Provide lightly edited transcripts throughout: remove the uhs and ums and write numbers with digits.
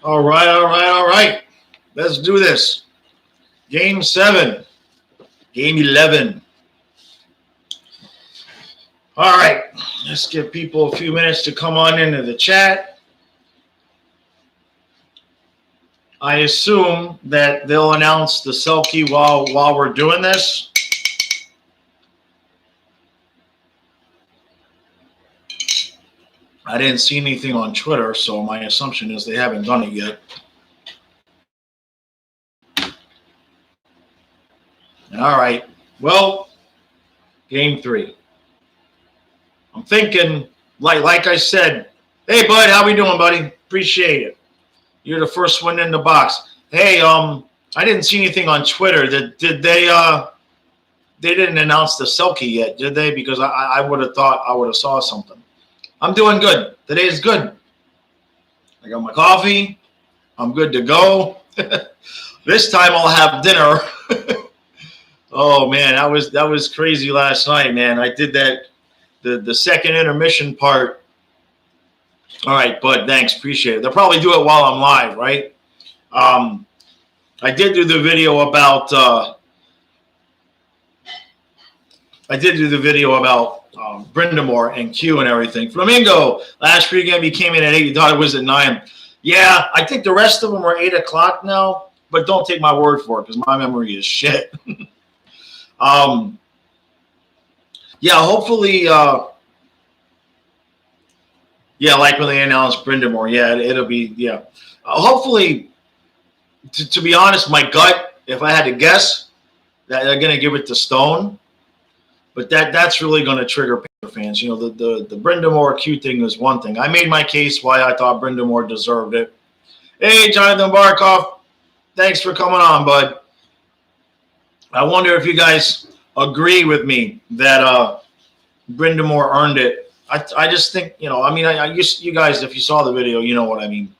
All right, all right, all right. Let's do this. Game 7, Game 11. All right, let's give people a few minutes to come on into the chat. I assume that they'll announce the Selkie while we're doing this. I didn't see anything on Twitter, so my assumption is they haven't done it yet. All right. Well, Game 3. I'm thinking, like I said, hey, bud, how we doing, buddy? Appreciate it. You're the first one in the box. Hey, I didn't see anything on Twitter. Did they didn't announce the Selkie yet, did they? Because I would have thought I would have saw something. I'm doing good. Today is good. I got my coffee. I'm good to go. This time I'll have dinner. Oh man, that was crazy last night, man. I did that the second intermission part. All right, bud, thanks, appreciate it. They'll probably do it while I'm live, right? I did do the video about Brindamore and Q and everything. Flamingo, last pregame he came in at 8. You thought it was at 9. Yeah, I think the rest of them are 8 o'clock now, but don't take my word for it because my memory is shit. Yeah, hopefully, like when they announced Brindamore, it'll be, hopefully, to be honest, my gut, if I had to guess, that they're going to give it to Stone, but that's really going to trigger Panther fans. You know, the Brindamore Q thing is one thing. I made my case why I thought Brindamore deserved it. Hey, Jonathan Barkoff, thanks for coming on, bud. I wonder if you guys agree with me that Brindamore earned it. I just think, you guys, if you saw the video, you know what I mean.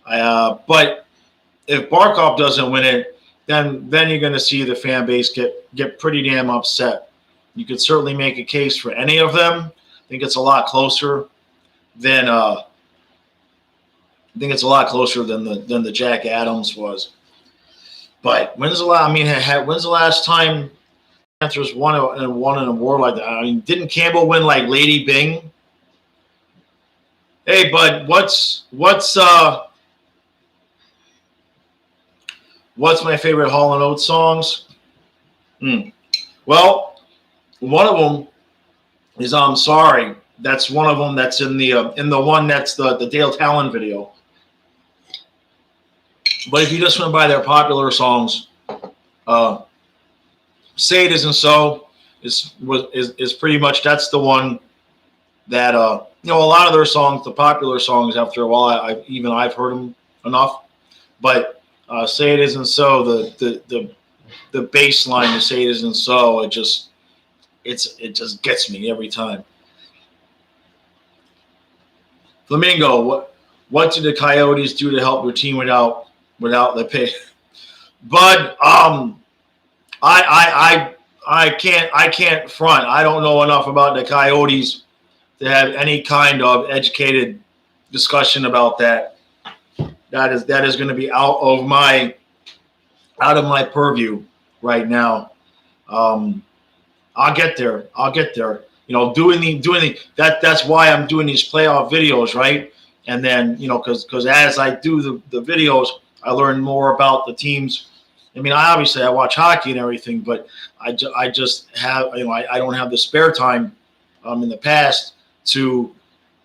But if Barkov doesn't win it, then you're going to see the fan base get pretty damn upset. You could certainly make a case for any of them. I think it's a lot closer than the Jack Adams was. But when's the last time Panthers won an award like that? I mean, didn't Campbell win like Lady Bing? Hey, bud, what's my favorite Hall & Oates songs? Well, one of them is "I'm Sorry." That's one of them. That's in the one that's the Dale Talon video. But if you just went by their popular songs, "Say It Isn't So" is pretty much, that's the one that a lot of their songs, the popular songs, after a while I've heard them enough. But "Say It Isn't So," the bass line to "Say It Isn't So," it just gets me every time. Flamingo, what did the Coyotes do to help your team without the pay? Bud, I can't front. I don't know enough about the Coyotes to have any kind of educated discussion about that. That is going to be out of my purview right now. I'll get there. That's why I'm doing these playoff videos, right? And then, because as I do the videos, I learn more about the teams. I mean, I watch hockey and everything, but I just have, I don't have the spare time in the past to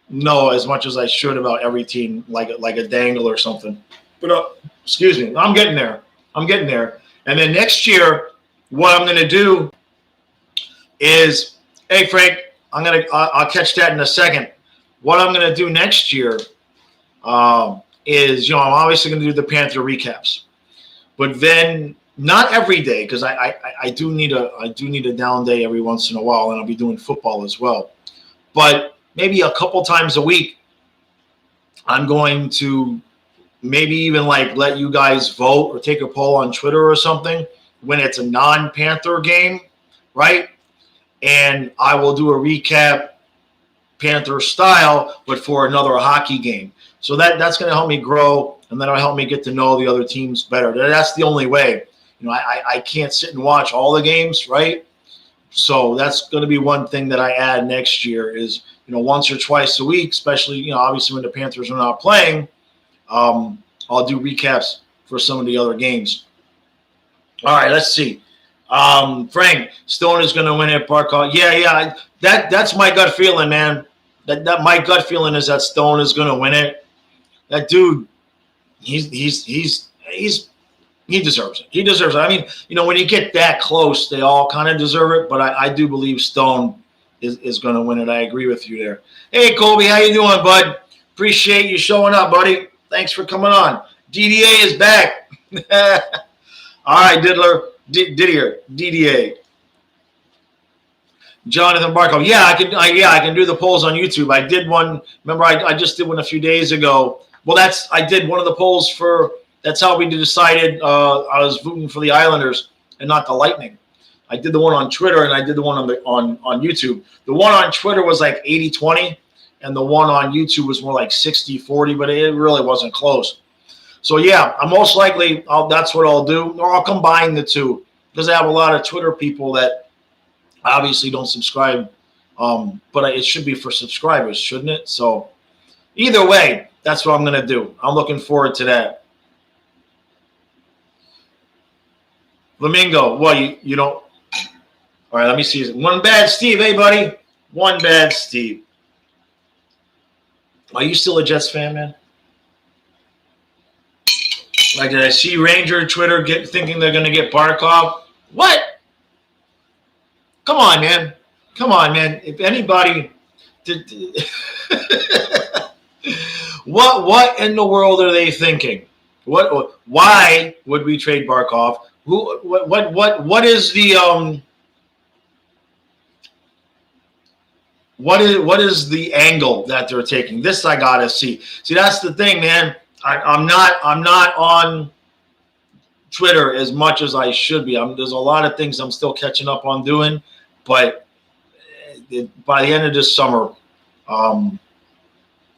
know as much as I should about every team, like a dangle or something. But excuse me, I'm getting there. And then next year, what I'm going to do is, hey Frank, I'll catch that in a second. What I'm going to do next year is, I'm obviously going to do the Panther recaps, but then not every day, because I do need a down day every once in a while, and I'll be doing football as well. But maybe a couple times a week, I'm going to maybe even let you guys vote or take a poll on Twitter or something when it's a non-Panther game, right? And I will do a recap Panther style, but for another hockey game. So that's going to help me grow, and that'll help me get to know the other teams better. That's the only way. I can't sit and watch all the games, right? So that's going to be one thing that I add next year is, once or twice a week, especially, obviously when the Panthers are not playing, I'll do recaps for some of the other games. All right, let's see. Frank, Stone is going to win at Barkov. Yeah. That's my gut feeling, man. That my gut feeling is that Stone is going to win it. That dude, he deserves it. He deserves it. I mean, when you get that close, they all kind of deserve it. But I do believe Stone is going to win it. I agree with you there. Hey, Colby, how you doing, bud? Appreciate you showing up, buddy. Thanks for coming on. DDA is back. All right, Didier, DDA. Jonathan Barkov. Yeah, I can do the polls on YouTube. I did one. Remember, I just did one a few days ago. Well, I did one of the polls for. That's how we decided. I was voting for the Islanders and not the Lightning. I did the one on Twitter and I did the one on YouTube. The one on Twitter was like 80-20, and the one on YouTube was more like 60-40, but it really wasn't close. So yeah, I'm most likely that's what I'll do, or I'll combine the two because I have a lot of Twitter people that obviously don't subscribe, but it should be for subscribers, shouldn't it? So either way, that's what I'm going to do. I'm looking forward to that. Flamingo, well, you don't. All right, let me see. One bad Steve. Hey, buddy. One bad Steve. Are you still a Jets fan, man? Like, did I see Ranger Twitter thinking they're going to get Barkov? What? Come on, man. Come on, man. If anybody what in the world are they thinking? Why would we trade Barkov? What is the what is the angle that they're taking? This I gotta see. See, that's the thing, man. I'm not on Twitter as much as I should be. There's a lot of things I'm still catching up on doing, but by the end of this summer, I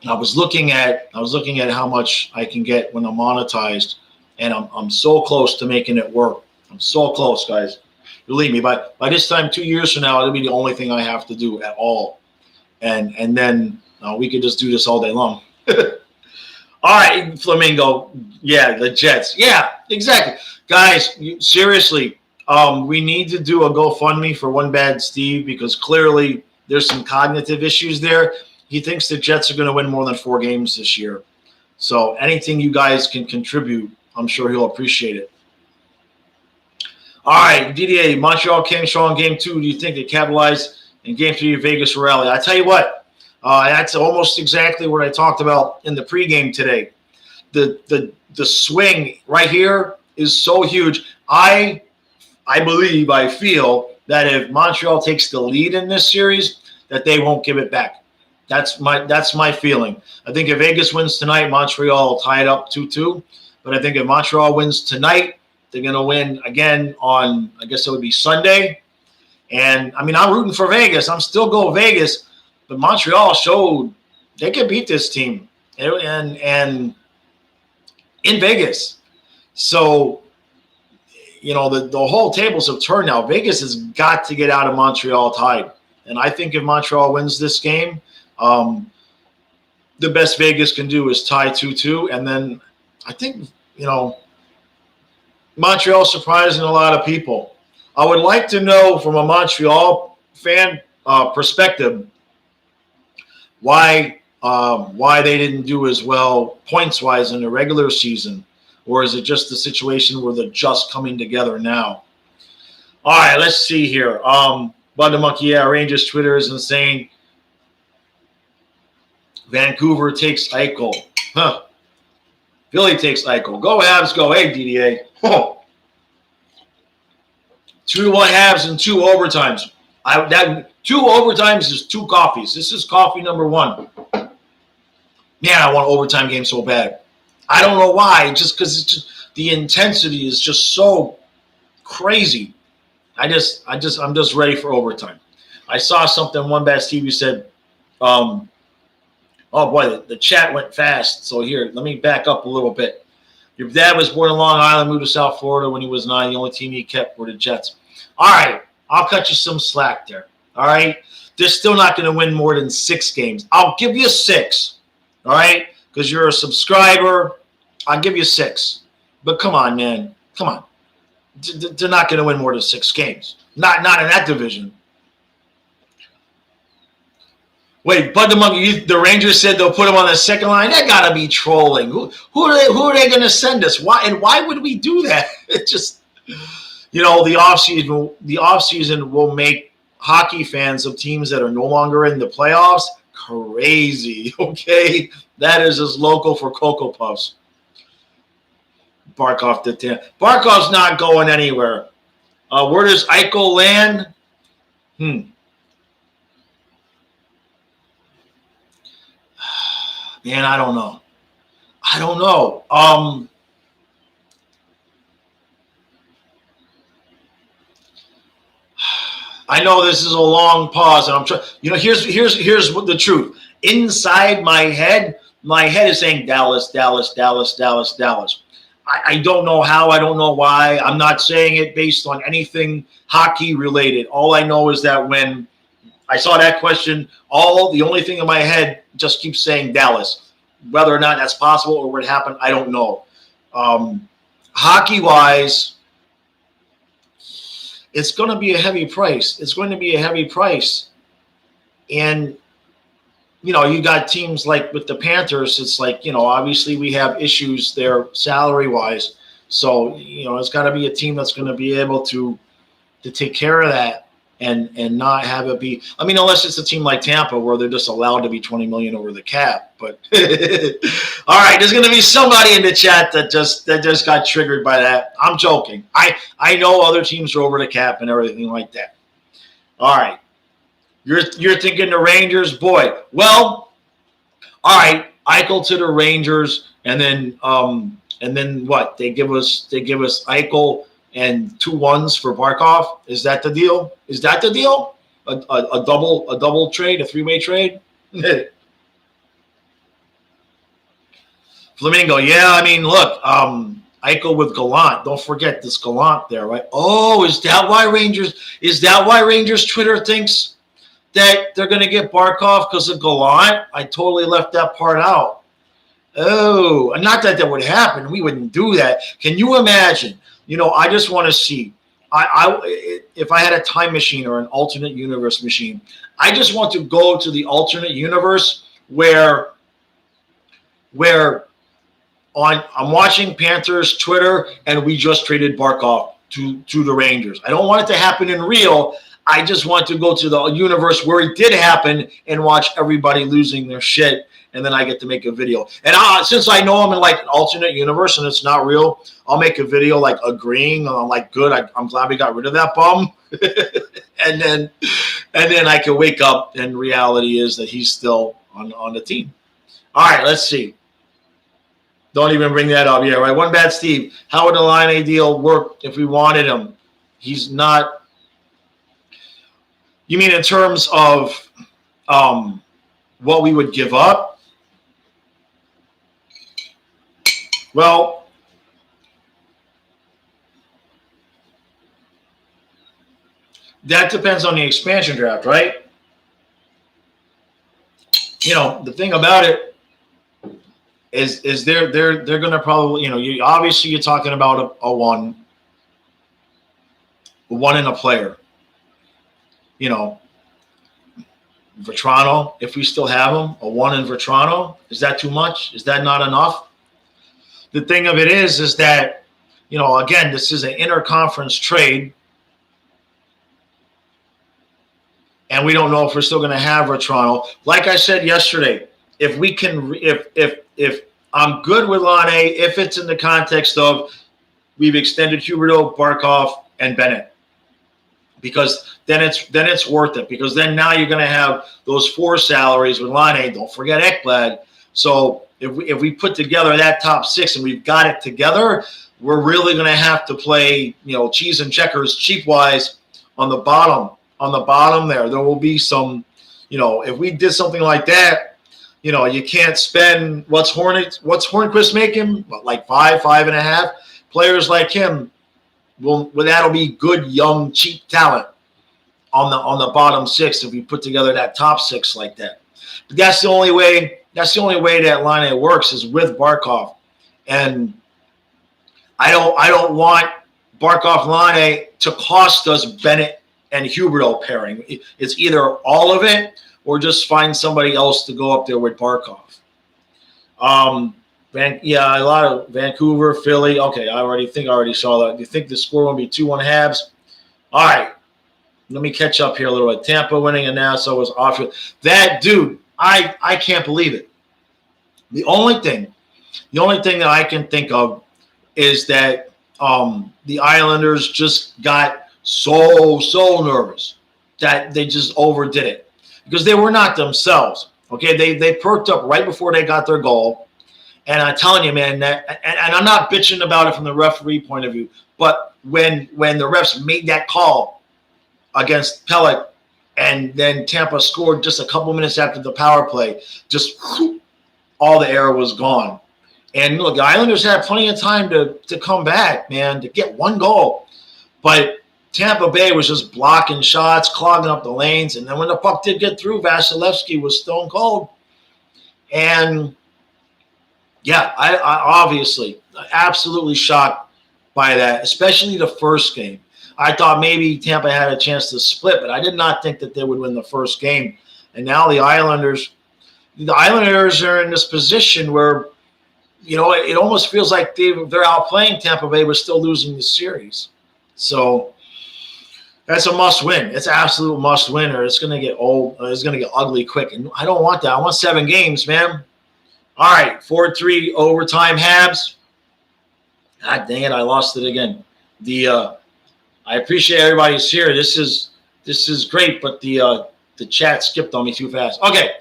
was looking at how much I can get when I'm monetized, and I'm so close to making it work. I'm so close, guys. Believe me. By this time, 2 years from now, it'll be the only thing I have to do at all, and then we could just do this all day long. All right, Flamingo. Yeah, the Jets. Yeah, exactly. Guys, seriously, we need to do a GoFundMe for One Bad Steve because clearly there's some cognitive issues there. He thinks the Jets are going to win more than 4 games this year. So anything you guys can contribute, I'm sure he'll appreciate it. All right, DDA, Montreal came strong in Game 2. Do you think they capitalized in Game 3 of Vegas rally? I tell you what. That's almost exactly what I talked about in the pregame today. The swing right here is so huge. I feel that if Montreal takes the lead in this series, that they won't give it back. That's my feeling. I think if Vegas wins tonight, Montreal will tie it up 2-2. But I think if Montreal wins tonight, they're going to win again on, I guess it would be Sunday. And, I mean, I'm rooting for Vegas. I'm still going Vegas. But Montreal showed they could beat this team and in Vegas. So, the whole tables have turned now. Vegas has got to get out of Montreal tied. And I think if Montreal wins this game, the best Vegas can do is tie 2-2. And then I think, Montreal surprising a lot of people. I would like to know from a Montreal fan perspective, why they didn't do as well points-wise in the regular season, or is it just the situation where they're just coming together now? All right, let's see here. Bud the Monkey, yeah, Rangers Twitter is insane. Vancouver takes Eichel. Huh. Philly takes Eichel. Go Habs, go. Hey, DDA. Oh. 2-1 Habs and 2 overtimes. 2 overtimes is 2 coffees. This is coffee number 1. Man, I want an overtime game so bad. I don't know why. Just because the intensity is just so crazy. I'm just ready for overtime. I saw something. One bad Stevie said, Oh boy, the chat went fast. So here, let me back up a little bit. Your dad was born in Long Island, moved to South Florida when he was 9. The only team he kept were the Jets. All right, I'll cut you some slack there. All right, they're still not going to win more than 6 games. I'll give you 6. All right, because you're a subscriber. I'll give you 6. But come on, man, come on. They're not going to win more than 6 games. Not in that division. Wait, Bud the Monkey, the Rangers said they'll put him on the second line? That got to be trolling. Who are they going to send us? Why would we do that? It just, the offseason will make hockey fans of teams that are no longer in the playoffs crazy, okay? That is as local for Cocoa Puffs. Barkov did 10. Barkov's not going anywhere. Where does Eichel land? Man, I don't know. I know this is a long pause, and I'm trying. Here's what the truth. Inside my head is saying Dallas, Dallas, Dallas, Dallas, Dallas. I don't know how. I don't know why. I'm not saying it based on anything hockey related. All I know is that when I saw that question, the only thing in my head just keeps saying Dallas. Whether or not that's possible or what happened, I don't know. Hockey-wise, it's going to be a heavy price. And, you got teams like with the Panthers, it's like, obviously we have issues there salary-wise. So, it's got to be a team that's going to be able to take care of that. And not have it be, unless it's a team like Tampa where they're just allowed to be $20 million over the cap. But all right, there's going to be somebody in the chat that just got triggered by that. I'm joking. I know other teams are over the cap and everything like that. All right, you're thinking the Rangers, boy. Well, all right, Eichel to the Rangers, and then what? They give us Eichel and 2 1s for Barkov. Is that the deal? A double trade, a 3-way trade? Flamingo, yeah, look, Eichel with Gallant. Don't forget this Gallant there, right? Oh, is that why Rangers Twitter thinks that they're going to get Barkov because of Gallant? I totally left that part out. Oh, not that would happen. We wouldn't do that. Can you imagine? I just want to see. If I had a time machine or an alternate universe machine, I just want to go to the alternate universe where I'm watching Panthers Twitter and we just traded Barkov to the Rangers. I don't want it to happen in real. I just want to go to the universe where it did happen and watch everybody losing their shit. And then I get to make a video. And since I know I'm in like an alternate universe and it's not real, I'll make a video like agreeing. And I'm like, good. I'm glad we got rid of that bum. and then I can wake up and reality is that he's still on the team. All right, let's see. Don't even bring that up. Yeah, right. One bad Steve. How would the Line deal work if we wanted him? He's not. You mean in terms of what we would give up? Well, that depends on the expansion draft, right? The thing about it is they're going to probably, obviously you're talking about a one in a player. Vetrano, if we still have him, a 1 in Vetrano, is that too much? Is that not enough? The thing of it is that, again, this is an interconference trade. And we don't know if we're still going to have Vetrano. Like I said yesterday, if we can, if I'm good with Lane, if it's in the context of we've extended Huberdeau, Barkov, and Bennett, because then it's worth it. Because then now you're going to have those 4 salaries with Lane. Don't forget Ekblad. So if we put together that top 6 and we've got it together, we're really going to have to play, cheese and checkers cheap wise on the bottom. On the bottom there will be some, if we did something like that, you can't spend what's Hornquist making? Like 5.5. Players like him that'll be good, young, cheap talent on the bottom six if you put together that top six like that. But that's the only way that line works is with Barkov. And I don't want Barkov Line to cost us Bennett and Huberdeau pairing. It's either all of it or just find somebody else to go up there with Barkov. A lot of Vancouver, Philly. Okay, I already saw that. Do you think the score will be 2-1 Habs? All right. Let me catch up here a little bit. Tampa winning and Nassau was off. That dude, I can't believe it. The only thing that I can think of is that the Islanders just got so nervous that they just overdid it because they were not themselves. Okay, they perked up right before they got their goal, and I'm telling you, man, that and I'm not bitching about it from the referee point of view, but when the refs made that call against Pelech, and then Tampa scored just a couple minutes after the power play, just all the air was gone. And look, the Islanders had plenty of time to come back, man, to get one goal. But Tampa Bay was just blocking shots, clogging up the lanes. And then when the puck did get through, Vasilevsky was stone cold. And, yeah, I obviously absolutely shocked by that, especially the first game. I thought maybe Tampa had a chance to split, but I did not think that they would win the first game. And now the Islanders are in this position where, it almost feels like they're outplaying Tampa Bay but still losing the series. So that's a must-win. It's an absolute must-win, or it's going to get old. It's going to get ugly quick. And I don't want that. I want 7 games, man. All right, 4-3 overtime Habs. God dang it, I lost it again. I appreciate everybody's here. This is great, but the chat skipped on me too fast. Okay,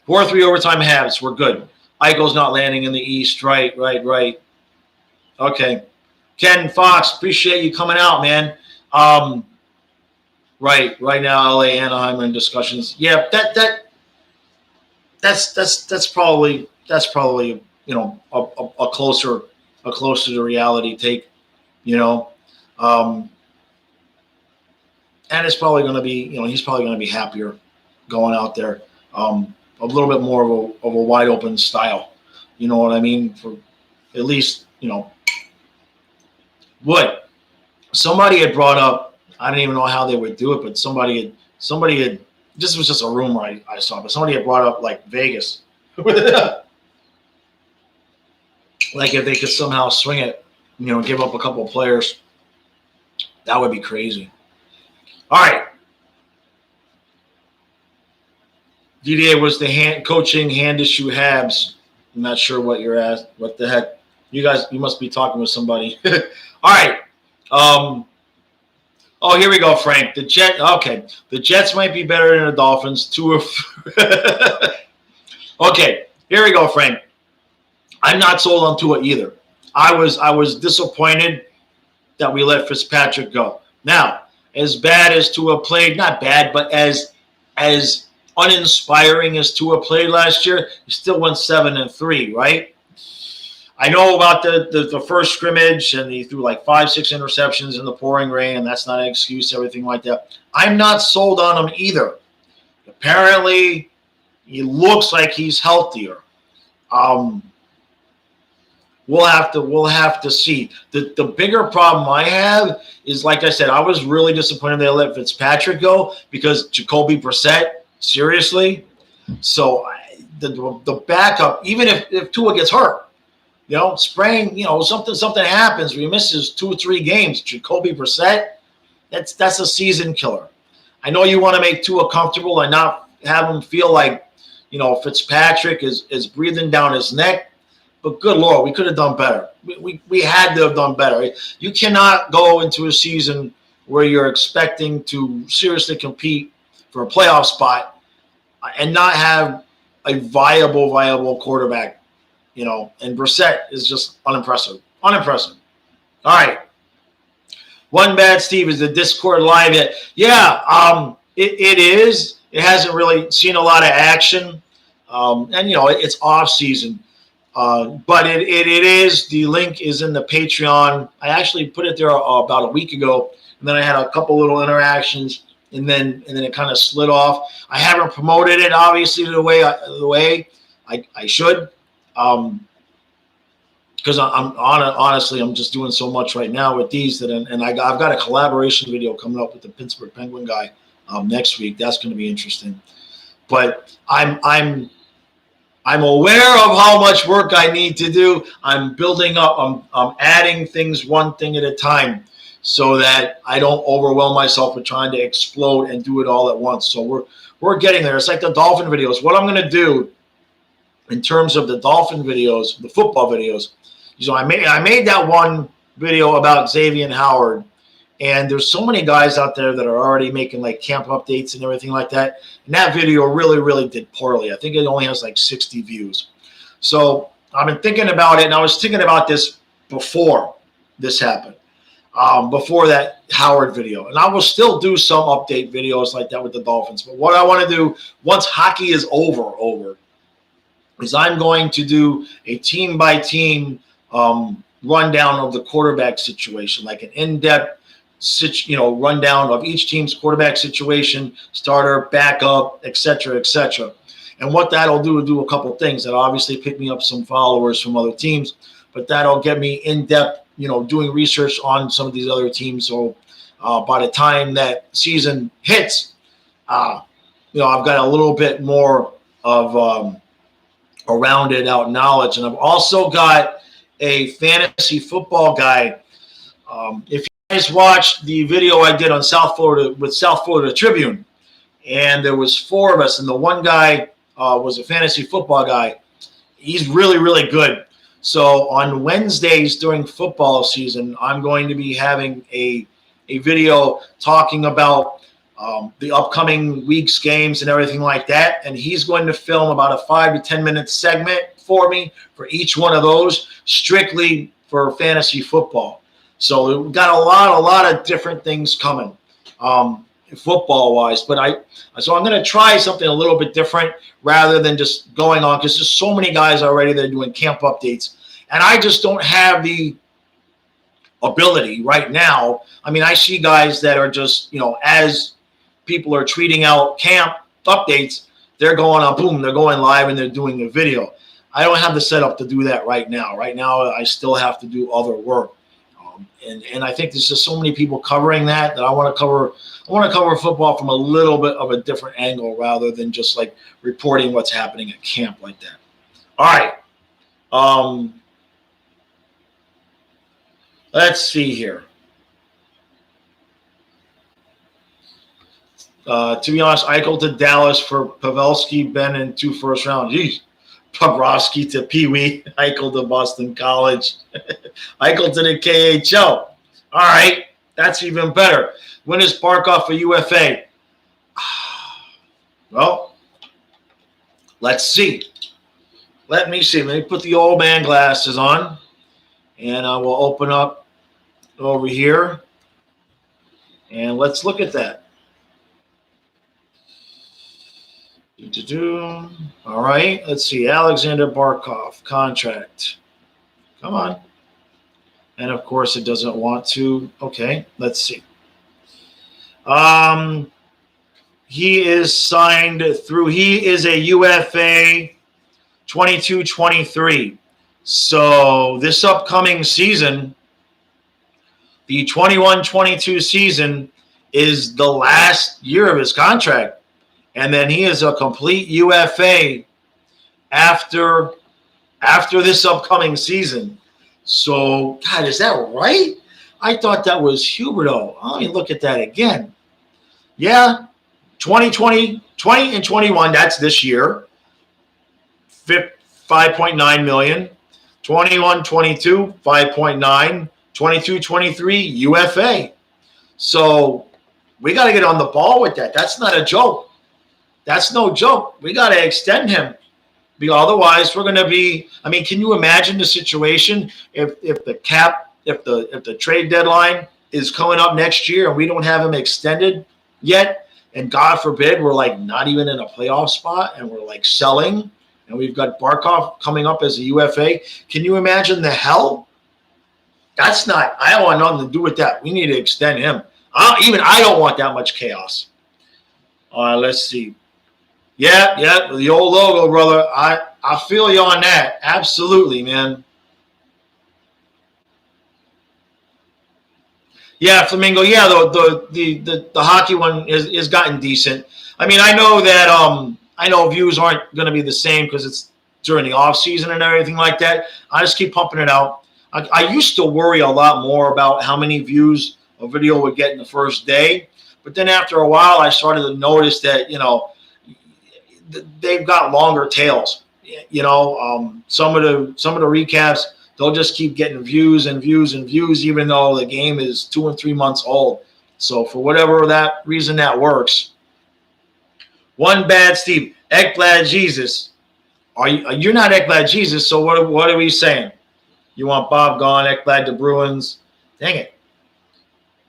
4-3 overtime Habs. We're good. Eichel's not landing in the East. Right. Okay. Ken Fox, appreciate you coming out, man. Right now, LA, Anaheim are in discussions. Yeah, that's probably a closer to reality take, and it's probably going to be, he's probably going to be happier going out there. A little bit more of a wide open style. You know what I mean? For at least, what somebody had brought up, I don't even know how they would do it, but somebody had, this was just a rumor I saw, but somebody had brought up like Vegas. Like if they could somehow swing it, give up a couple of players, that would be crazy. All right. DDA was the coaching hand issue Habs. I'm not sure what you're at. What the heck? You guys, you must be talking with somebody. All right. Here we go, Frank. The Jets might be better than the Dolphins. Okay, here we go, Frank. I'm not sold on Tua either. I was disappointed that we let Fitzpatrick go. Now, as bad as Tua played, not bad, but as uninspiring as Tua played last year, he still went 7-3, right? I know about the first scrimmage, and he threw like 5-6 interceptions in the pouring rain, and that's not an excuse, everything like that. I'm not sold on him either. Apparently, he looks like he's healthier. We'll have to see. The bigger problem I have is, like I said, I was really disappointed they let Fitzpatrick go because Jacoby Brissett, seriously. So the backup, even if Tua gets hurt, sprain, something happens where he misses 2 or 3 games, Jacoby Brissett, that's a season killer. I know you want to make Tua comfortable and not have him feel like, Fitzpatrick is breathing down his neck. But good Lord, we could have done better. We had to have done better. You cannot go into a season where you're expecting to seriously compete for a playoff spot and not have a viable quarterback, and Brissett is just unimpressive. All right. One Bad Steve, is the Discord live yet? Yeah, it is. it hasn't really seen a lot of action. And, it's off season. But it is, the link is in the Patreon. I actually put it there about a week ago, and then I had a couple little interactions, and then it kind of slid off. I haven't promoted it, obviously, the way I should, because honestly, I'm just doing so much right now with these and I've got a collaboration video coming up with the Pittsburgh Penguin guy next week. That's going to be interesting. But I'm aware of how much work I need to do. I'm building up. I'm adding things one thing at a time, so that I don't overwhelm myself with trying to explode and do it all at once. So we're getting there. It's like the Dolphin videos. What I'm going to do in terms of the Dolphin videos, the football videos, I made that one video about Xavier Howard. And there's so many guys out there that are already making like camp updates and everything like that. And that video really, really did poorly. I think it only has like 60 views. So I've been thinking about it, and I was thinking about this before this happened, before that Howard video. And I will still do some update videos like that with the Dolphins. But what I want to do once hockey is over, is I'm going to do a team-by-team rundown of the quarterback situation, like an in-depth rundown of each team's quarterback situation, starter, backup, et cetera, et cetera. And what that'll do a couple of things. That'll obviously pick me up some followers from other teams, but that'll get me in depth, doing research on some of these other teams. So by the time that season hits, I've got a little bit more of a rounded out knowledge. And I've also got a fantasy football guy. If you guys watched the video I did on South Florida Tribune, and there was 4 of us, and the one guy was a fantasy football guy. He's really, really good. So on Wednesdays during football season, I'm going to be having a video talking about the upcoming week's games and everything like that. And he's going to film about a 5 to 10 minute segment for me for each one of those, strictly for fantasy football. So we've got a lot of different things coming, football-wise. But I'm going to try something a little bit different rather than just going on, because there's so many guys already that are doing camp updates, and I just don't have the ability right now. I mean, I see guys that are just, as people are tweeting out camp updates, they're going on, boom, they're going live and they're doing a video. I don't have the setup to do that right now. Right now, I still have to do other work. And I think there's just so many people covering that I want to cover football from a little bit of a different angle rather than just like reporting what's happening at camp like that. All right. Let's see here. To be honest, Eichel to Dallas for Pavelski, Ben, and 2 first rounds. Jeez. Bobrovsky to Pee Wee, Eichel to Boston College, Eichel to the KHL. All right, that's even better. When is Barkov a UFA? Well, let's see. Let me see. Let me put the old man glasses on, and I will open up over here, and let's look at that. All right, let's see. Alexander Barkov, contract. Come on. And, of course, it doesn't want to. Okay, let's see. He is signed through – he is a UFA 22-23. So this upcoming season, the 21-22 season, is the last year of his contract. And then he is a complete UFA after this upcoming season. So, God, is that right? I thought that was Huberto. Let me look at that again. Yeah, 2020, 20 and 21, that's this year. 5.9 million. 21, 22, 5.9. 22, 23, UFA. So we got to get on the ball with that. That's not a joke. That's no joke. We got to extend him. Because otherwise, we're going to be. I mean, can you imagine the situation if the trade deadline is coming up next year and we don't have him extended yet, and God forbid we're like not even in a playoff spot and we're like selling, and we've got Barkov coming up as a UFA. Can you imagine the hell? That's not. I don't want nothing to do with that. We need to extend him. I don't want that much chaos. Let's see. Yeah, the old logo, brother. I feel you on that. Absolutely, man. Yeah, Flamingo. Yeah, the hockey one is gotten decent. I mean, I know that I know views aren't going to be the same because it's during the off season and everything like that. I just keep pumping it out. I used to worry a lot more about how many views a video would get in the first day, but then after a while, I started to notice that they've got longer tails. Some of the recaps, they'll just keep getting views and views and views, even though the game is 2 and 3 months old. So for whatever that reason that works. One bad Steve, Ekblad Jesus. You're not Ekblad Jesus, so what are we saying? You want Bob gone, Ekblad the Bruins? Dang it.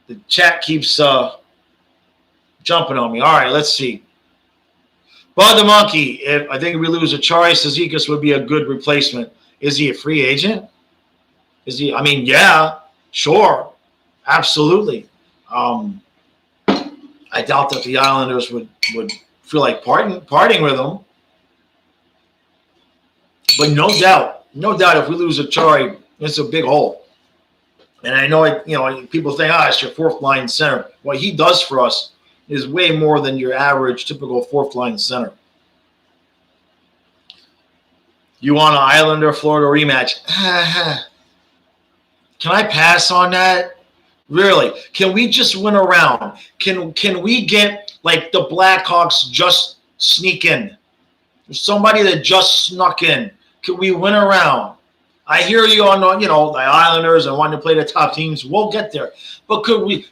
The chat keeps jumping on me. All right, let's see. Bud the Monkey, I think if we lose Achari, Cizikas would be a good replacement. Is he a free agent? Is he? I mean, yeah, sure, absolutely. I doubt that the Islanders would feel like parting with him. But no doubt, if we lose Achari, it's a big hole. And I know, people think, it's your fourth line center. What he does for us is way more than your average typical fourth line center. You want an Islander Florida rematch? Can I pass on that? Really? Can we just win a round? Can we get like the Blackhawks just sneak in? Somebody that just snuck in. Can we win a round? I hear you on the Islanders and wanting to play the top teams. We'll get there, but could we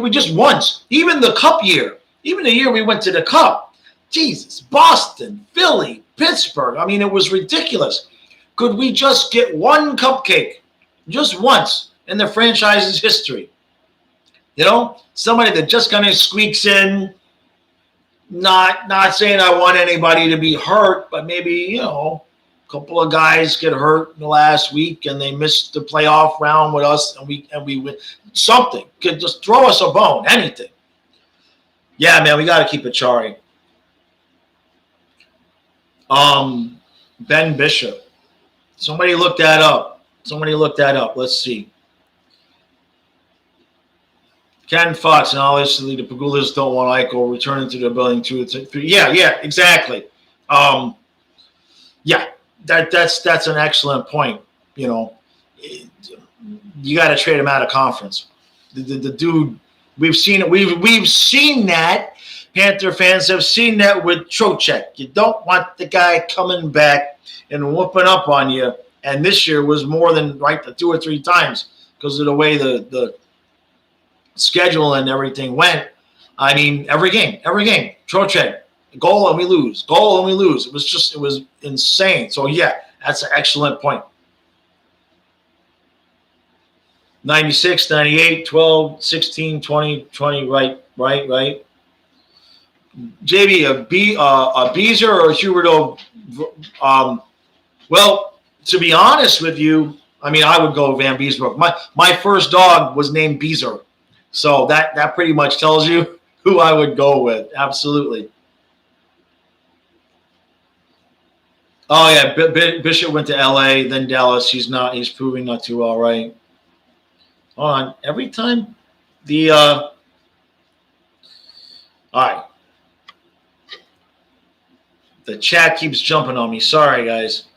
just once? Even the Cup year, even the year we went to the Cup. Jesus, Boston, Philly, Pittsburgh. I mean, it was ridiculous. Could we just get one cupcake, just once in the franchise's history? Somebody that just kind of squeaks in. Not saying I want anybody to be hurt, but maybe a couple of guys get hurt in the last week and they missed the playoff round with us, and we win something. Could just throw us a bone, anything. Yeah, man, we got to keep it Achari. Ben Bishop. Somebody look that up. Let's see. Ken Fox, and obviously the Pagulas don't want Eichel returning to the building 2 or 3. Yeah, exactly. That's an excellent point. You got to trade him out of conference. The dude, we've seen it. We've seen that. Panther fans have seen that with Trocheck. You don't want the guy coming back and whooping up on you. And this year was more than the 2 or 3 times because of the way the schedule and everything went. I mean, every game, Trocheck, goal and we lose. It was insane. So yeah, that's an excellent point. 96, 98, 12, 16, 20, right. JB, a Beezer or a Huberto? Well, to be honest with you, I mean, I would go Van Beesbrook. My first dog was named Beezer. So that pretty much tells you who I would go with. Absolutely. Oh, yeah, Bishop went to L.A., then Dallas. He's proving not too well, right? Hold on. Every time all right. The chat keeps jumping on me. Sorry, guys.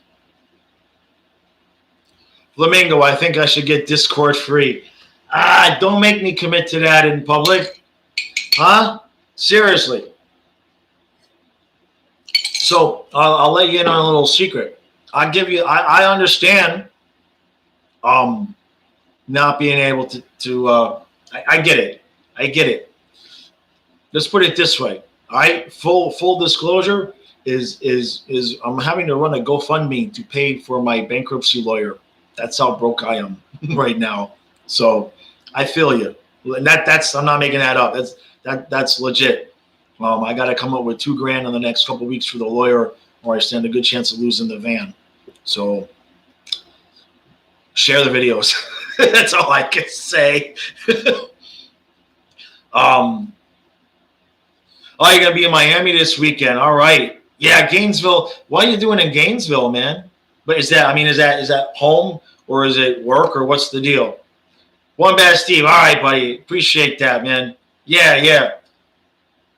Flamingo, I think I should get Discord free. Don't make me commit to that in public. Huh? Seriously. So I'll let you in on a little secret. I understand not being able to I get it. Let's put it this way. Full disclosure is I'm having to run a GoFundMe to pay for my bankruptcy lawyer. That's how broke I am right now. So I feel you. And that's I'm not making that up. That's legit. I got to come up with $2,000 in the next couple of weeks for the lawyer, or I stand a good chance of losing the van. So share the videos. That's all I can say. Oh, you're going to be in Miami this weekend. All right. Yeah, Gainesville. What are you doing in Gainesville, man? But is that home or is it work or what's the deal? One bad Steve. All right, buddy. Appreciate that, man. Yeah.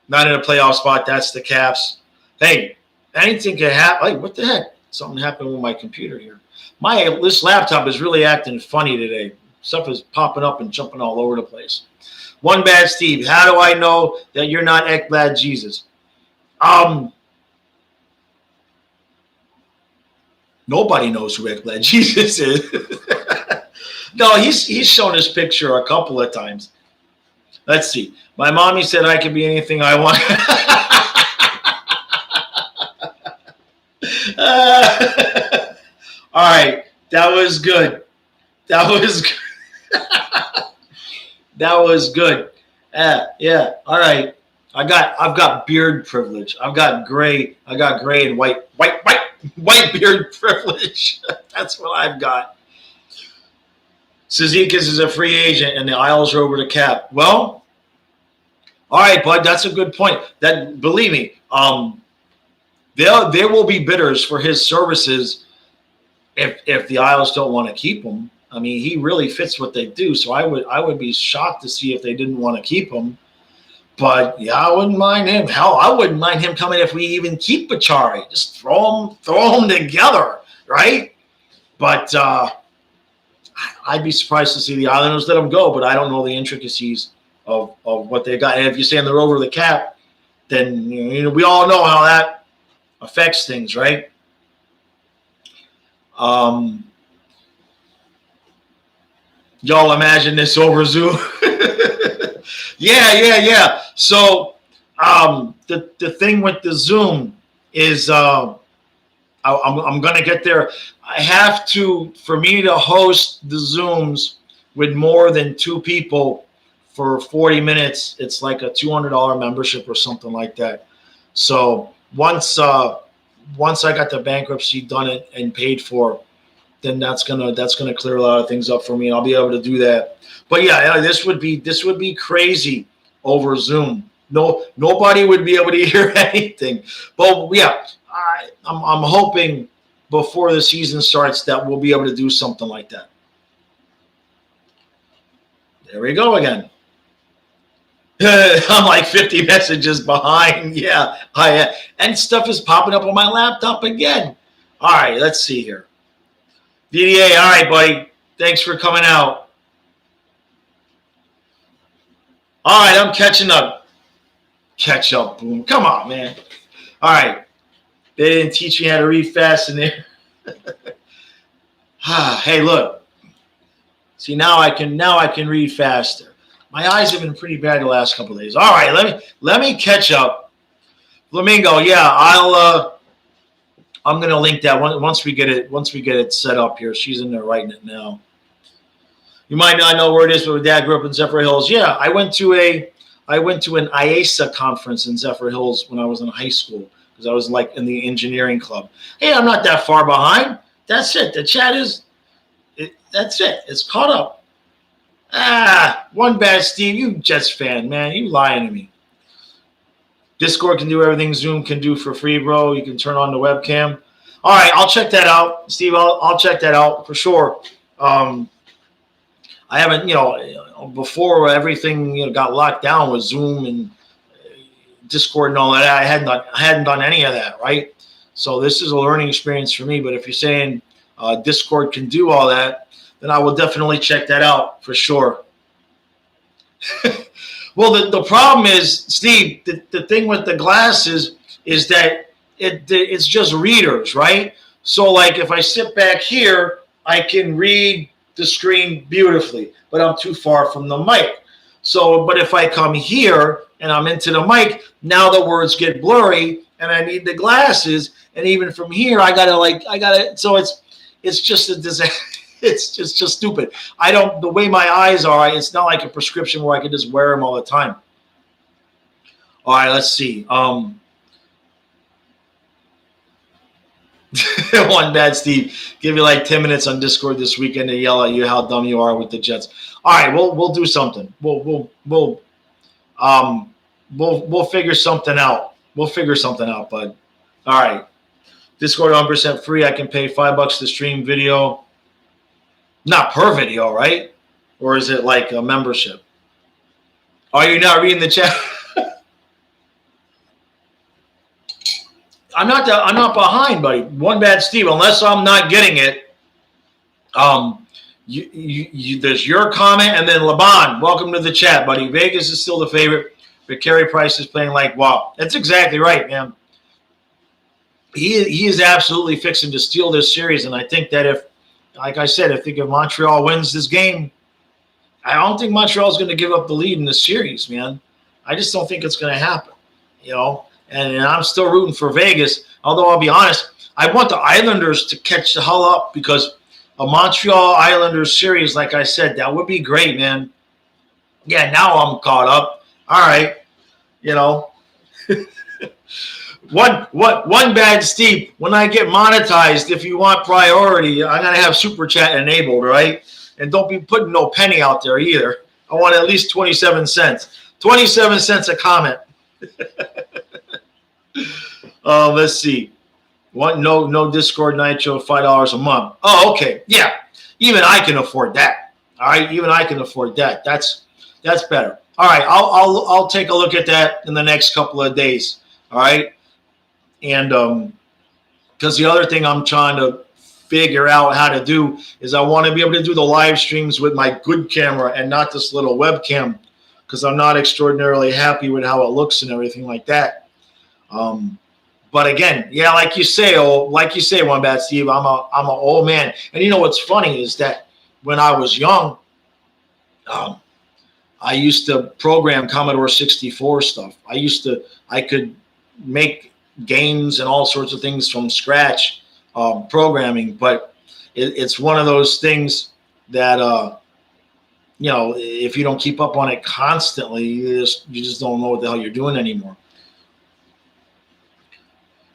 Not in a playoff spot. That's the Caps. Hey, anything can happen. Hey, what the heck? Something happened with my computer here. This laptop is really acting funny today. Stuff is popping up and jumping all over the place. One bad Steve. How do I know that you're not Ekblad Jesus? Nobody knows who Ekblad Jesus is. No, he's shown his picture a couple of times. Let's see. My mommy said I could be anything I want. All right, that was good. That was good. Yeah. All right. I've got beard privilege. I've got gray and white beard privilege. That's what I've got. Cizikas is a free agent, and the Isles are over the cap. Well, all right, bud. That's a good point. That, believe me, there will be bidders for his services if the Isles don't want to keep him. I mean, he really fits what they do. So I would be shocked to see if they didn't want to keep him. But yeah, I wouldn't mind him. Hell, I wouldn't mind him coming if we even keep Bachari. Just throw them together, right? But I'd be surprised to see the Islanders let him go. But I don't know the intricacies of what they got. And if you're saying they're over the cap, then we all know how that affects things, right? Y'all imagine this over Zoom. Yeah. So the thing with the Zoom is I'm going to get there. I have to, for me to host the Zooms with more than 2 people for 40 minutes, it's like a $200 membership or something like that. So once I got the bankruptcy done and paid for, then that's gonna clear a lot of things up for me, and I'll be able to do that. But yeah, this would be crazy over Zoom. Nobody would be able to hear anything. But yeah, I'm hoping before the season starts that we'll be able to do something like that. There we go again. I'm like 50 messages behind. Yeah, and stuff is popping up on my laptop again. All right, let's see here. DDA, all right, buddy. Thanks for coming out. All right, I'm catching up. Catch up, boom. Come on, man. All right. They didn't teach me how to read fast in there. Hey, look. See, now I can read faster. My eyes have been pretty bad the last couple of days. All right, let me catch up. Flamingo, yeah, I'm gonna link that once we get it set up here. She's in there writing it now. You might not know where it is, but my dad grew up in Zephyr Hills. Yeah, I went to an IASA conference in Zephyr Hills when I was in high school because I was like in the engineering club. Hey, I'm not that far behind. That's it. The chat that's it. It's caught up. One bad Steve. You Jets fan, man. You lying to me. Discord can do everything Zoom can do for free, bro. You can turn on the webcam. All right, I'll check that out, Steve. I'll check that out for sure. I haven't, before everything got locked down with Zoom and Discord and all that. I hadn't done any of that, right? So this is a learning experience for me. But if you're saying Discord can do all that, then I will definitely check that out for sure. Well, the problem is, Steve, the thing with the glasses is that it's just readers, right? So, like, if I sit back here, I can read the screen beautifully, but I'm too far from the mic. So, but if I come here and I'm into the mic, now the words get blurry, and I need the glasses. And even from here, I gotta. So it's just a disaster. It's just stupid. The way my eyes are, it's not like a prescription where I can just wear them all the time. All right, let's see. One bad Steve. Give you like 10 minutes on Discord this weekend to yell at you how dumb you are with the Jets. All right, we'll do something. We'll figure something out. We'll figure something out, bud. All right. Discord 100% free. I can pay $5 to stream video. Not per video, right? Or is it like a membership? Are you not reading the chat? I'm not behind, buddy. One bad Steve, unless I'm not getting it. There's your comment, and then Laban, welcome to the chat, buddy. Vegas is still the favorite, but Carey Price is playing like wow. That's exactly right, man. He is absolutely fixing to steal this series, and I think that if Montreal wins this game, I don't think Montreal is going to give up the lead in this series, man. I just don't think it's going to happen, you know. And I'm still rooting for Vegas, although I'll be honest, I want the Islanders to catch the hell up because a Montreal Islanders series, like I said, that would be great, man. Yeah, now I'm caught up. All right, you know. One bad Steve. When I get monetized, if you want priority, I'm gonna have super chat enabled, right? And don't be putting no penny out there either. I want at least 27 cents. 27 cents a comment. Let's see. No Discord Nitro, $5 a month. Oh, okay. Yeah. Even I can afford that. All right. Even I can afford that. That's better. All right. I'll take a look at that in the next couple of days. All right. And because the other thing I'm trying to figure out how to do is I want to be able to do the live streams with my good camera and not this little webcam because I'm not extraordinarily happy with how it looks and everything like that. But again, yeah, like you say, one bad Steve, I'm an old man. And you know what's funny is that when I was young, I used to program Commodore 64 stuff. I could make games and all sorts of things from scratch, programming. But it's one of those things that you know, if you don't keep up on it constantly, you just don't know what the hell you're doing anymore.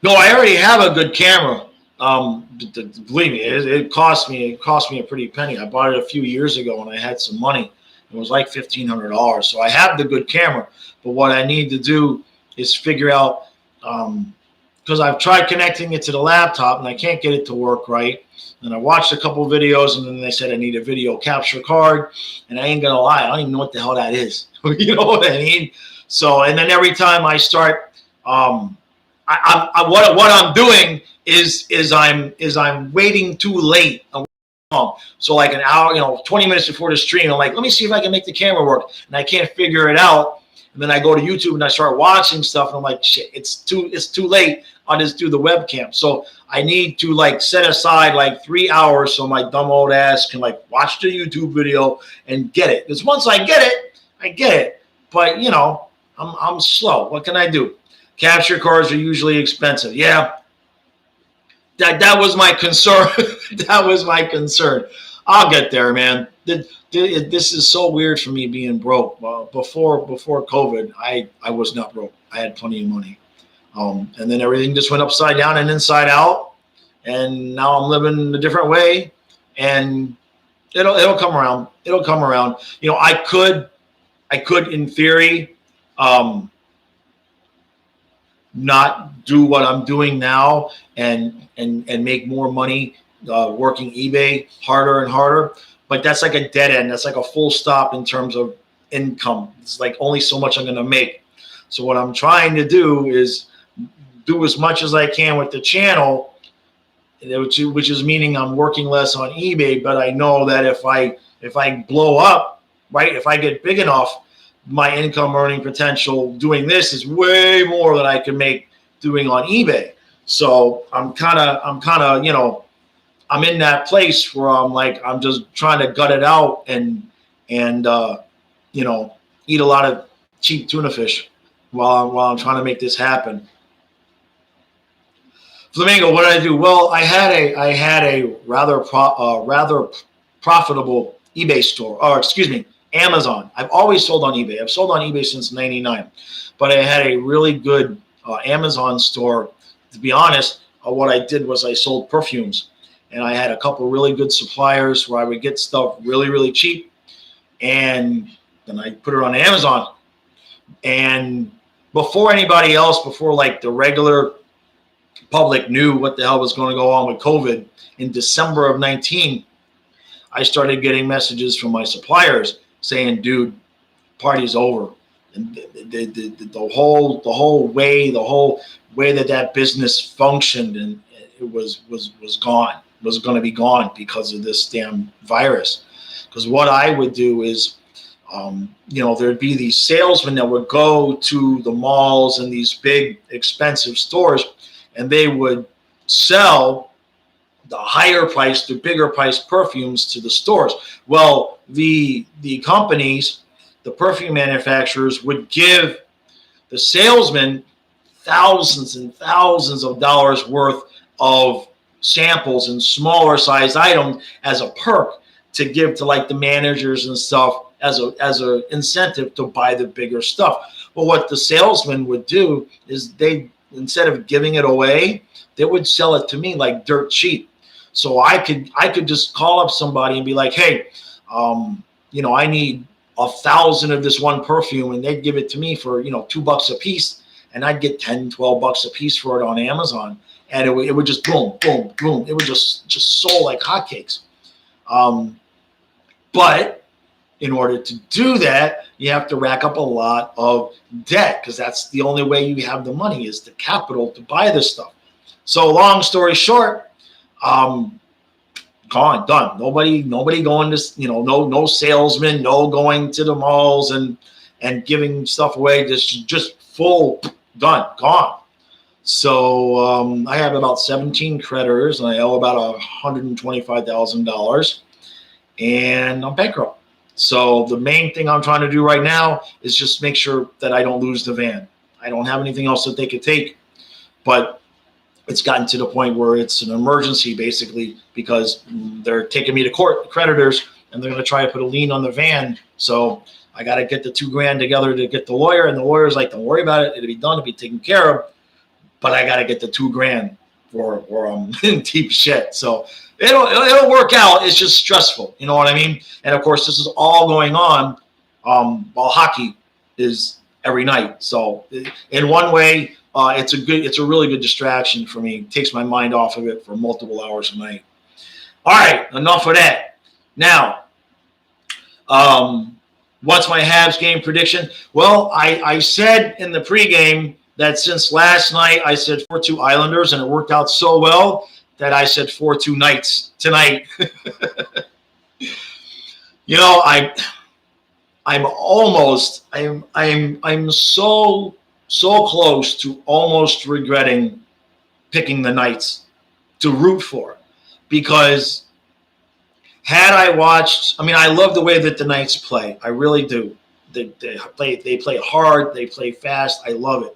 No, I already have a good camera. Believe me, it cost me a pretty penny. I bought it a few years ago when I had some money. It was like $1,500. So I have the good camera. But what I need to do is figure out, because I've tried connecting it to the laptop and I can't get it to work right. And I watched a couple videos and then they said I need a video capture card. And I ain't gonna lie, I don't even know what the hell that is. You know what I mean? So, and then every time I start, what I'm doing is I'm waiting too late. So like an hour, 20 minutes before the stream, I'm like, let me see if I can make the camera work, and I can't figure it out. And then I go to YouTube and I start watching stuff, and I'm like, shit, it's too late. I'll just do the webcam. So I need to like set aside like 3 hours so my dumb old ass can like watch the YouTube video and get it. Because once I get it, I get it. But I'm slow. What can I do? Capture cards are usually expensive. Yeah, that was my concern. That was my concern. I'll get there, man. This is so weird for me being broke. Before COVID, I was not broke. I had plenty of money. And then everything just went upside down and inside out. And now I'm living a different way. And it'll come around. It'll come around. I could in theory, not do what I'm doing now and make more money working eBay harder and harder. But that's like a dead end. That's like a full stop in terms of income. It's like only so much I'm going to make. So what I'm trying to do is do as much as I can with the channel, which is meaning I'm working less on eBay. But I know that if I blow up, right, if I get big enough, my income earning potential doing this is way more than I can make doing on eBay. So I'm kind of, I'm in that place where I'm just trying to gut it out and eat a lot of cheap tuna fish while I'm trying to make this happen. Flamingo, what did I do? Well, I had a rather profitable eBay store, or excuse me, Amazon. I've always sold on eBay. I've sold on eBay since '99, but I had a really good Amazon store. To be honest, what I did was I sold perfumes, and I had a couple really good suppliers where I would get stuff really, really cheap, and then I put it on Amazon. And before anybody else, before like the regular public knew what the hell was going to go on with COVID, in December of 19, I started getting messages from my suppliers saying, dude, party's over. And the whole way that business functioned, and it was gone, was going to be gone because of this damn virus. Because what I would do is, there'd be these salesmen that would go to the malls and these big expensive stores, and they would sell the higher price, the bigger price perfumes to the stores. Well, the companies, the perfume manufacturers, would give the salesmen thousands and thousands of dollars worth of samples and smaller sized items as a perk to give to like the managers and stuff as a incentive to buy the bigger stuff. Well, what the salesman would do is they, instead of giving it away, they would sell it to me like dirt cheap. So I could just call up somebody and be like, hey, I need 1,000 of this one perfume, and they'd give it to me for, $2 a piece, and I'd get 10, 12 bucks a piece for it on Amazon. And it would just boom, boom, boom. It would just sold like hotcakes. But in order to do that, you have to rack up a lot of debt, because that's the only way you have the money, is the capital to buy this stuff. So long story short, gone, done. Nobody going to, no salesman, no going to the malls and giving stuff away. Just full, done, gone. So I have about 17 creditors, and I owe about $125,000, and I'm bankrupt. So the main thing I'm trying to do right now is just make sure that I don't lose the van. I don't have anything else that they could take, but it's gotten to the point where it's an emergency, basically, because they're taking me to court, the creditors, and they're going to try to put a lien on the van. So I got to get the $2,000 together to get the lawyer, and the lawyer's like, don't worry about it. It'll be done. It'll be taken care of. But I got to get the $2,000 or I'm in deep shit. So it'll work out. It's just stressful. You know what I mean? And of course, this is all going on while hockey is every night. So in one way, it's a really good distraction for me. It takes my mind off of it for multiple hours a night. All right, enough of that. Now, what's my Habs game prediction? Well, I said in the pregame that since last night I said 4-2 Islanders, and it worked out so well that I said 4-2 Knights tonight. I'm so close to almost regretting picking the Knights to root for, because had I watched, I love the way that the Knights play. I really do. They play hard. They play fast. I love it.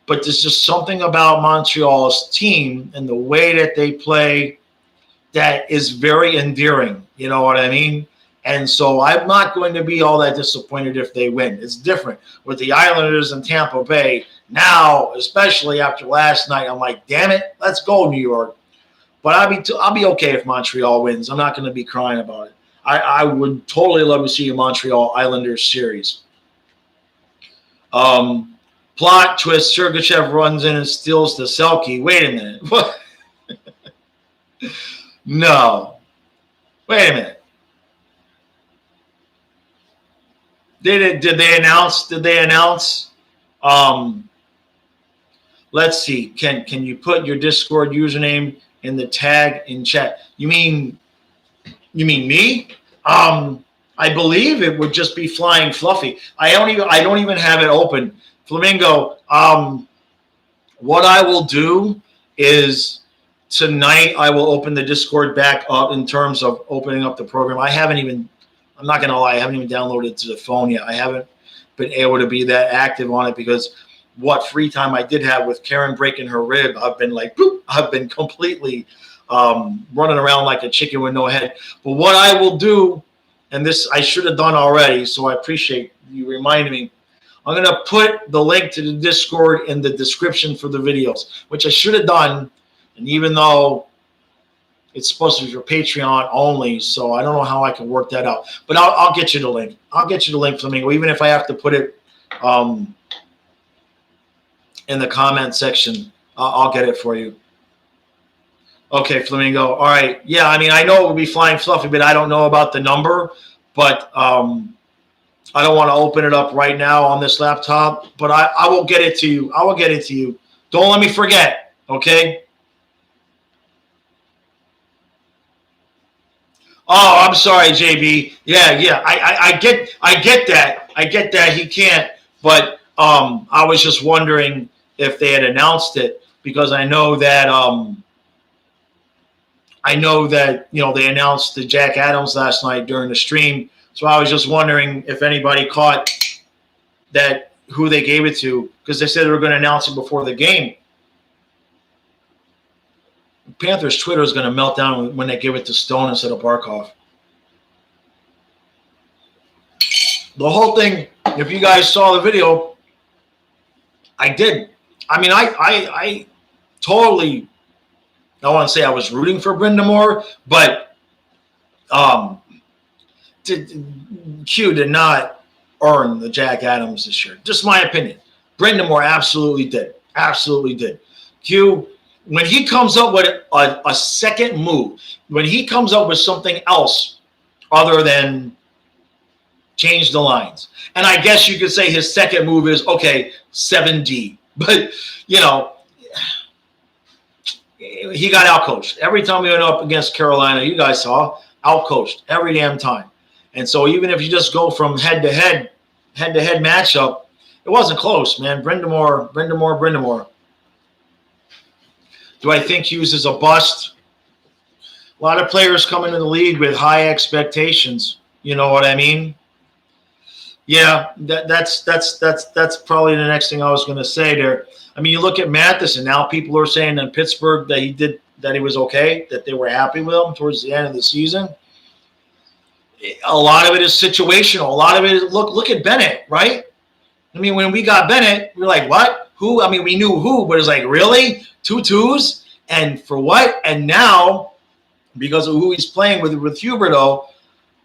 But there's just something about Montreal's team and the way that they play that is very endearing. You know what I mean? And so I'm not going to be all that disappointed if they win. It's different with the Islanders and Tampa Bay. Now, especially after last night, I'm like, damn it, let's go, New York. But I'll be okay if Montreal wins. I'm not going to be crying about it. I would totally love to see a Montreal Islanders series. Plot twist, Sergachev runs in and steals the Selke. Wait a minute. What? No. Wait a minute. Did they announce? Let's see. Can you put your Discord username in the tag in chat? You mean me? I believe it would just be Flying Fluffy. I don't even have it open. Flamingo, what I will do is tonight I will open the Discord back up in terms of opening up the program. I'm not going to lie, I haven't even downloaded it to the phone yet. I haven't been able to be that active on it because what free time I did have with Karen breaking her rib, I've been like, boop, I've been completely running around like a chicken with no head. But what I will do, and this I should have done already, so I appreciate you reminding me. I'm going to put the link to the Discord in the description for the videos, which I should have done. And even though it's supposed to be for Patreon only, so I don't know how I can work that out. But I'll get you the link. I'll get you the link, Flamingo, even if I have to put it in the comment section. I'll get it for you. Okay, Flamingo. All right. Yeah, I mean, I know it would be flying fluffy, but I don't know about the number. But I don't want to open it up right now on this laptop, but I will get it to you. I will get it to you. Don't let me forget, okay? Oh, I'm sorry, JB. Yeah. I get that. I get that he can't, but I was just wondering if they had announced it, because I know that they announced the Jack Adams last night during the stream. So I was just wondering if anybody caught that, who they gave it to, because they said they were going to announce it before the game. Panthers Twitter is going to melt down when they give it to Stone instead of Barkov. The whole thing, if you guys saw the video, I did. I mean, I totally, I want to say I was rooting for Brind'Amour, but Q did not earn the Jack Adams this year. Just my opinion. Brind'Amour absolutely did. Absolutely did. Q, when he comes up with a second move, when he comes up with something else other than change the lines, and I guess you could say his second move is, okay, 7D. But, you know, he got outcoached. Every time we went up against Carolina, you guys saw, outcoached every damn time. And so even if you just go from head-to-head matchup, it wasn't close, man. Brind'Amour. Do I think Hughes is a bust? A lot of players come into the league with high expectations. You know what I mean? Yeah, that's probably the next thing I was going to say there. I mean, you look at Matheson. Now people are saying in Pittsburgh that he was okay, that they were happy with him towards the end of the season. A lot of it is situational. A lot of it is, look at Bennett, right? I mean, when we got Bennett, we were like, what? Who? I mean, we knew who, but it's like, really? 2 2s? And for what? And now, because of who he's playing with Huberdeau,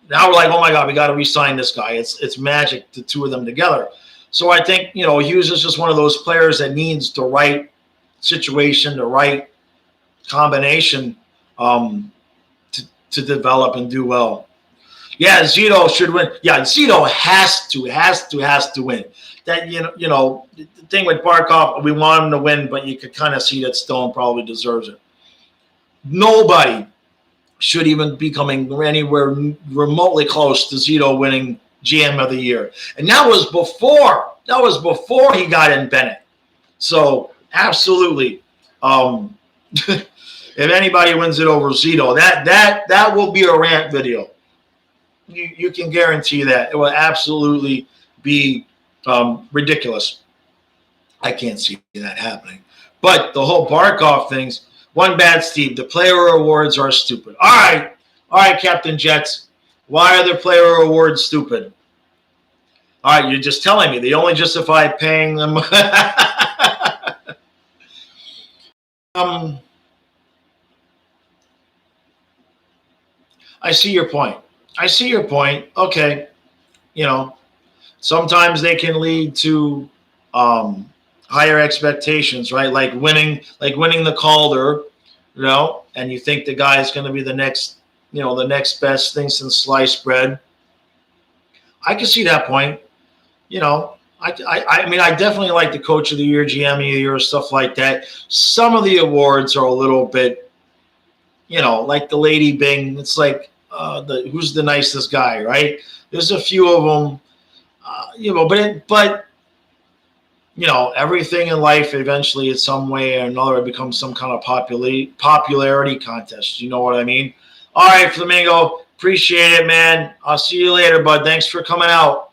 now we're like, oh, my God, we got to re-sign this guy. It's magic, the two of them together. So I think, Hughes is just one of those players that needs the right situation, the right combination to develop and do well. Yeah, Zito should win. Yeah, Zito has to win. That the thing with Barkov, we want him to win, but you could kind of see that Stone probably deserves it. Nobody should even be coming anywhere remotely close to Zito winning GM of the year, and that was before he got in Bennett. So absolutely, if anybody wins it over Zito, that will be a rant video. You can guarantee that it will absolutely be ridiculous. I can't see that happening. But the whole Barkov things, one bad Steve, the player awards are stupid. All right, Captain Jets. Why are the player awards stupid? All right, you're just telling me. They only justify paying them. I see your point. Okay. Sometimes they can lead to higher expectations, right? Like winning the Calder, and you think the guy is going to be the next best thing since sliced bread. I can see that point. I mean, I definitely like the Coach of the Year, GM of the Year, stuff like that. Some of the awards are a little bit, like the Lady Bing. It's like, who's the nicest guy, right? There's a few of them, but everything in life eventually, in some way or another, it becomes some kind of popularity contest. You know what I mean? All right, Flamingo, appreciate it, man. I'll see you later, bud. Thanks for coming out.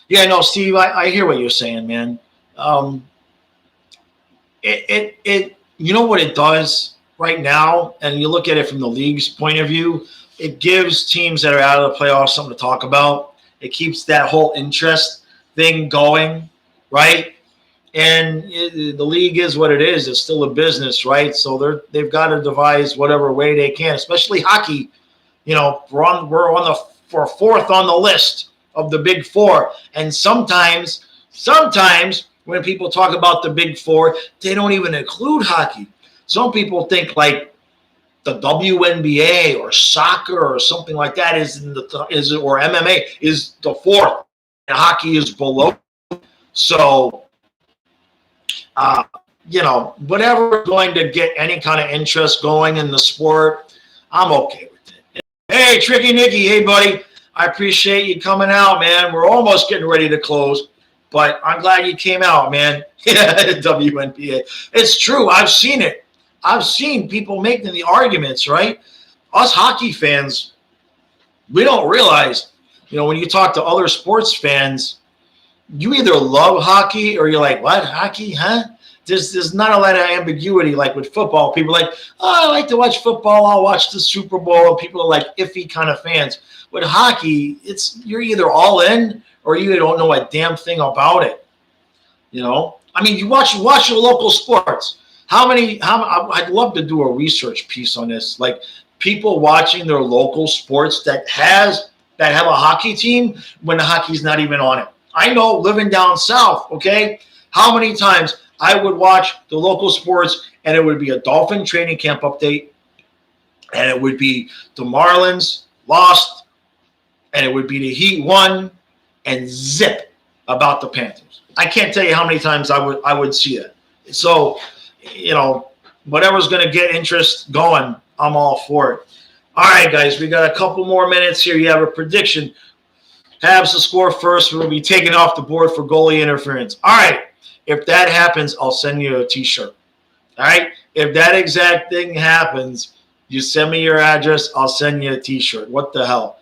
Yeah, no, Steve, I hear what you're saying, man. You know what it does? right now, and you look at it from the league's point of view, it gives teams that are out of the playoffs something to talk about. It keeps that whole interest thing going, right? And the league is what it is. It's still a business, right? So they've got to devise whatever way they can, especially hockey. You know, we're fourth on the list of the big four, and sometimes when people talk about the big four, they don't even include hockey. Some people think like the WNBA or soccer or something like that or MMA is the fourth, and hockey is below. So, whatever is going to get any kind of interest going in the sport, I'm okay with it. Hey, Tricky Nicky, hey, buddy. I appreciate you coming out, man. We're almost getting ready to close, but I'm glad you came out, man. WNBA. It's true. I've seen it. I've seen people making the arguments, right? Us hockey fans, we don't realize, when you talk to other sports fans, you either love hockey or you're like, what, hockey, huh? There's not a lot of ambiguity like with football. People are like, oh, I like to watch football. I'll watch the Super Bowl. And people are like iffy kind of fans. With hockey, you're either all in or you don't know a damn thing about it. I mean, you watch your local sports. I'd love to do a research piece on this. Like people watching their local sports that have a hockey team when the hockey's not even on it. I know living down south, okay, how many times I would watch the local sports and it would be a Dolphin training camp update and it would be the Marlins lost and it would be the Heat won and zip about the Panthers. I can't tell you how many times I would see it. So, whatever's going to get interest going, I'm all for it. All right, guys, we got a couple more minutes here. You have a prediction. Habs to score first. We'll be taken off the board for goalie interference. All right. If that happens, I'll send you a T-shirt. All right. If that exact thing happens, you send me your address. I'll send you a T-shirt. What the hell?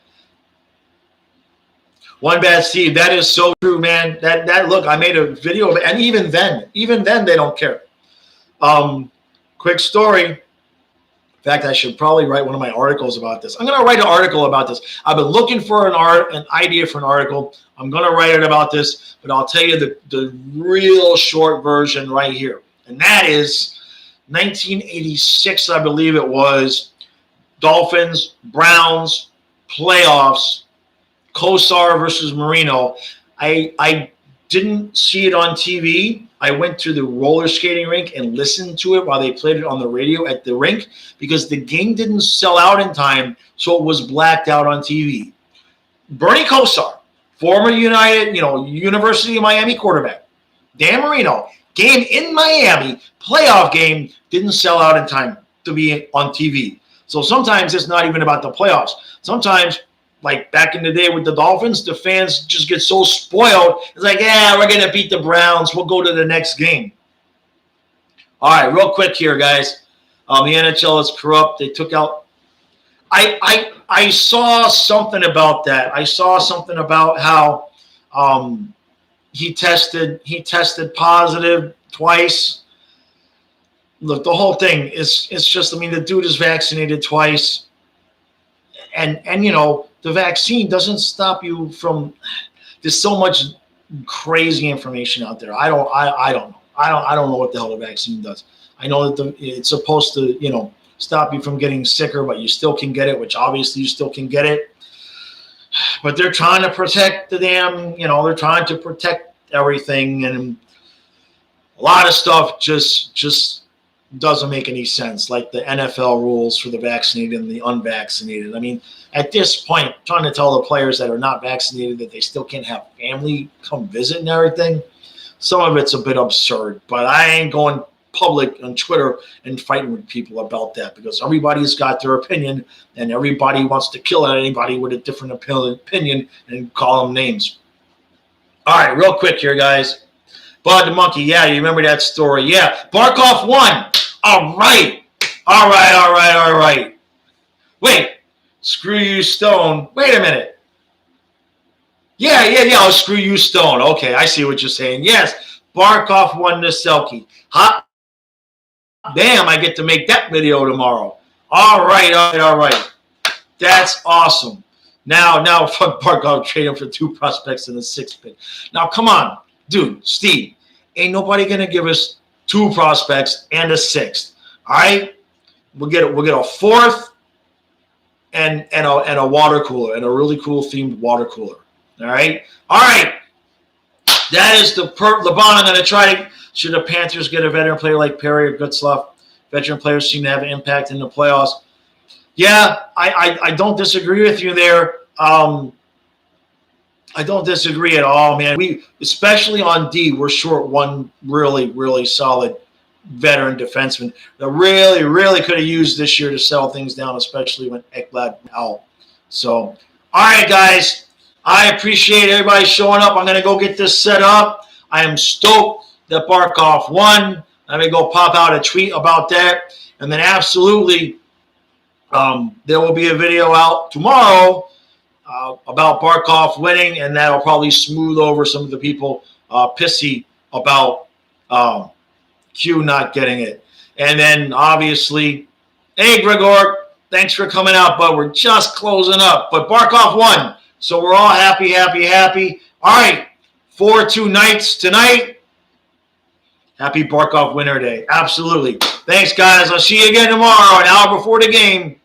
One Bad Steve. That is so true, man. That look, I made a video of it, and even then, they don't care. Quick story. In fact, I should probably write one of my articles about this. I'm going to write an article about this. I've been looking for an idea for an article. I'm going to write it about this, but I'll tell you the real short version right here. And that is 1986, I believe it was, Dolphins, Browns, playoffs, Kosar versus Marino. I didn't see it on TV. I went to the roller skating rink and listened to it while they played it on the radio at the rink because the game didn't sell out in time, so it was blacked out on TV. Bernie Kosar, former University of Miami quarterback, Dan Marino, game in Miami, playoff game, didn't sell out in time to be on TV. So sometimes it's not even about the playoffs. Sometimes, like back in the day with the Dolphins, the fans just get so spoiled. It's like, yeah, we're going to beat the Browns. We'll go to the next game. All right, real quick here, guys. The NHL is corrupt. They took out – I saw something about that. I saw something about how he tested positive twice. Look, the whole thing is just – the dude is vaccinated twice. And the vaccine doesn't stop you from. There's so much crazy information out there. I don't know. I don't know what the hell the vaccine does. I know that it's supposed to stop you from getting sicker, but you still can get it, which obviously you still can get it. But they're trying to protect the damn. They're trying to protect everything, and a lot of stuff just doesn't make any sense, like the NFL rules for the vaccinated and the unvaccinated. I mean, at this point, trying to tell the players that are not vaccinated that they still can't have family come visit and everything, some of it's a bit absurd. But I ain't going public on Twitter and fighting with people about that because everybody's got their opinion and everybody wants to kill anybody with a different opinion and call them names. All right, real quick here, guys. Bud the Monkey, yeah, you remember that story. Yeah, Barkov won. All right. Wait, screw you, Stone. Wait a minute. Yeah, oh, screw you, Stone. Okay, I see what you're saying. Yes, Barkov won the Selkie. Hot Damn, I get to make that video tomorrow. All right, all right, all right. That's awesome. Now, fuck Barkov, trade him for 2 prospects and a 6th pick. Now, come on, dude, Steve. Ain't nobody gonna give us 2 prospects and a 6th. All right, we'll get a 4th and a water cooler, and a really cool themed water cooler. All right. That is the bond I'm going to try to. Should the Panthers get a veteran player like Perry or Goodsluff? Veteran players seem to have an impact in the playoffs. Yeah, I don't disagree with you there. I don't disagree at all, man. We, especially on D, we're short one really, really solid veteran defenseman that really, really could have used this year to settle things down, especially when Ekblad out. So, all right, guys. I appreciate everybody showing up. I'm going to go get this set up. I am stoked that Barkov won. Let me go pop out a tweet about that. And then absolutely, there will be a video out tomorrow about Barkov winning, and that'll probably smooth over some of the people pissy about Q not getting it. And then, obviously, hey, Gregor, thanks for coming out, but we're just closing up. But Barkov won. So we're all happy, happy, happy. All right, 4-2 Knights tonight. Happy Barkov winner day. Absolutely. Thanks, guys. I'll see you again tomorrow, an hour before the game.